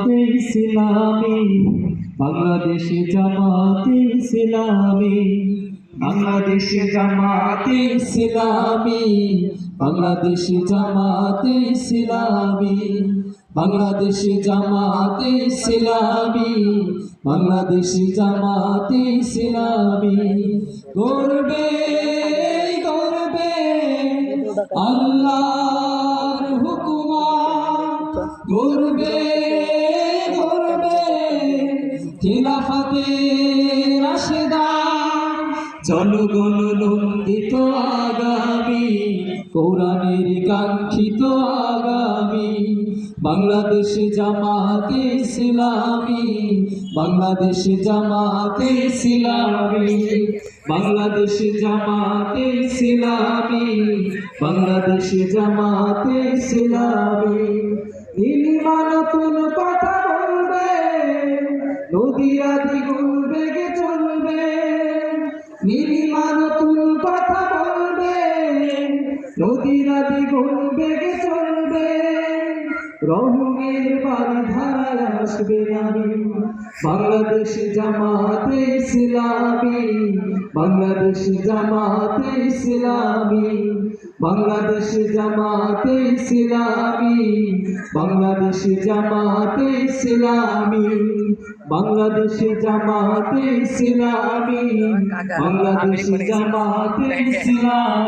জামাতে ইসলামী, বাংলাদেশ জামাতে ইসলামী, বাংলাদেশ জামাতে ইসলামী, বাংলাদেশ জামাতে ইসলামী, বাংলাদেশ জামাতে ইসলামী, বাংলাদেশ জামাতে ইসলামী। গর্বে গর্বে আল্লাহর হুকুমাত, গর্বে গর্বে খিলাফতে রাশেদা, জনগণ নন্দিত আগামী, কোরআনের কাঙ্ক্ষিত আগামী। বাংলাদেশ জামাতে ইসলামী, বাংলাদেশ জামাতে ইসলামী, বাংলাদেশ জামাতে ইসলামী, বাংলাদেশ জামাতে ইসলামী। নীলিমা নতুন কথা বলবে, নদীরা দ্বিগুণ বেগে চলবে। নীলিমা নতুন কথা বলবে, নদীরা দ্বিগুণ বেগে চলবে। রঙের বাড়ি ধারায় আসবে নারী, বাংলাদেশ জামাতে ইসলামী, বাংলাদেশ জামাতে ইসলামী, বাংলাদেশ জামাতে ইসলামী, বাংলাদেশ জামাতে ইসলামী, বাংলাদেশ জামাতে ইসলামী, বাংলাদেশ জামাতে ইসলামী।